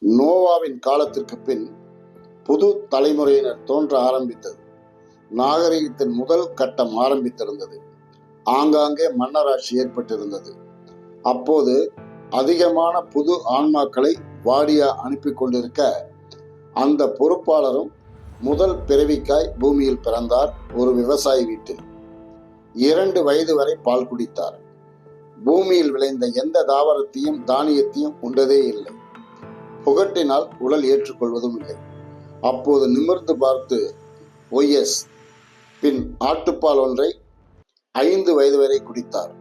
நோவாவின் காலத்திற்கு பின் புது தலைமுறையினர் தோன்ற ஆரம்பித்தது. நாகரிகத்தின் முதல் கட்டம் ஆரம்பித்திருந்தது. ஆங்காங்கே மன்னராட்சி ஏற்பட்டிருந்தது. அப்போது அதிகமான புது ஆன்மாக்களை வாடியா அனுப்பி கொண்டிருக்க, அந்த பொறுப்பாளரும் முதல் பிறவிக்காய் பூமியில் பிறந்தார். ஒரு விவசாயி வீட்டில் 2 வயது வரை பால் குடித்தார். பூமியில் விளைந்த எந்த தாவரத்தையும் தானியத்தையும் உண்டதே இல்லை. புகட்டினால் உடல் ஏற்றுக்கொள்வதும் இல்லை. அப்போது நிமிர்ந்து பார்த்து ஒய்எஸ் பின் ஆட்டுப்பால் ஒன்றை 5 வயது வரை குடித்தார்.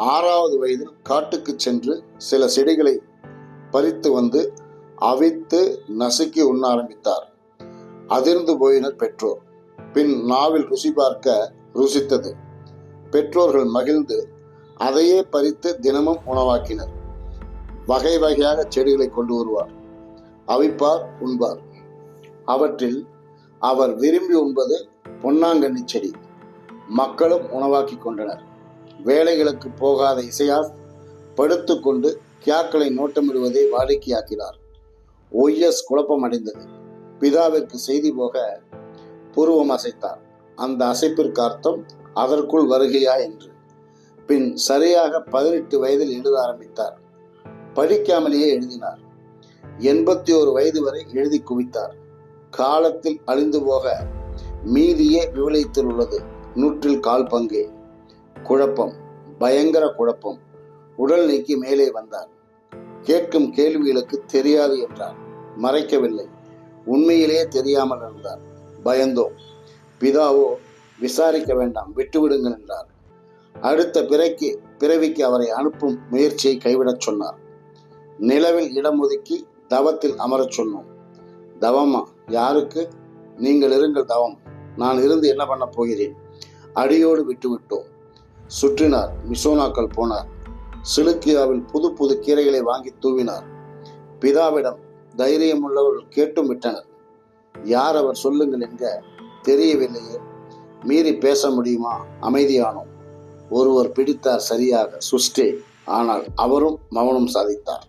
6வது வயதில் காட்டுக்கு சென்று சில செடிகளை பறித்து வந்து அவித்து நசுக்கி உண்ண ஆரம்பித்தார். அதிர்ந்து போயினர் பெற்றோர். பின் நாவில் ருசி பார்க்க ருசித்தது. பெற்றோர்கள் மகிழ்ந்து அதையே பறித்து தினமும் உணவாக்கினர். வகை வகையாக செடிகளை கொண்டு வருவார், அவிப்பார், உண்பார். அவற்றில் அவர் விரும்பி உண்பது பொன்னாங்கண்ணி செடி. மக்களும் உணவாக்கி கொண்டனர். வேலைகளுக்கு போகாத இசையாஸ் படுத்து கொண்டு கியாக்களை நோட்டமிடுவதை வாடிக்கையாக்கினார். ஒய்எஸ் குழப்பம் அடைந்தது. பிதாவிற்கு செய்தி போக புருவம் அசைத்தார். அந்த அசைப்பிற்கு அர்த்தம் அதற்குள் வருகையா என்று. பின் சரியாக 18 வயதில் எழுத ஆரம்பித்தார். படிக்காமலேயே எழுதினார். 81 வயது வரை எழுதி குவித்தார். காலத்தில் அழிந்து போக மீதியே விவிலியத்தில் உள்ளது 100ல் 1/4 பங்கே. குழப்பம், பயங்கர குழப்பம். உடல் நீக்கி மேலே வந்தார். கேட்கும் கேள்விகளுக்கு தெரியாது என்றார். மறைக்கவில்லை, உண்மையிலேயே தெரியாமல் இருந்தார். பயந்தோம். பிதாவோ விசாரிக்க வேண்டாம், விட்டுவிடுங்கள் என்றார். அடுத்த பிறவிக்கு அவரை அனுப்பும் முயற்சியை கைவிடச் சொன்னார். நிலவில் இடம் ஒதுக்கி தவத்தில் அமரச் சொன்னோம். தவமா? யாருக்கு? நீங்கள் இருங்கள் தவம், நான் இருந்து என்ன பண்ண போகிறேன்? அடியோடு விட்டுவிட்டோம். சுற்றினார். மிசோனாக்கள் போனார். சிலுக்கியாவில் புது புது கீரைகளை வாங்கி தூவினார். பிதாவிடம் தைரியம் உள்ளவர்கள் கேட்டும் விட்டனர். யார் அவர் சொல்லுங்கள் என்க தெரியவில்லையே. மீறி பேச முடியுமா? அமைதியானோம். ஒருவர் பிடித்தார் சரியாக, சுஷ்டே. ஆனால் அவரும் மௌனம் சாதித்தார்.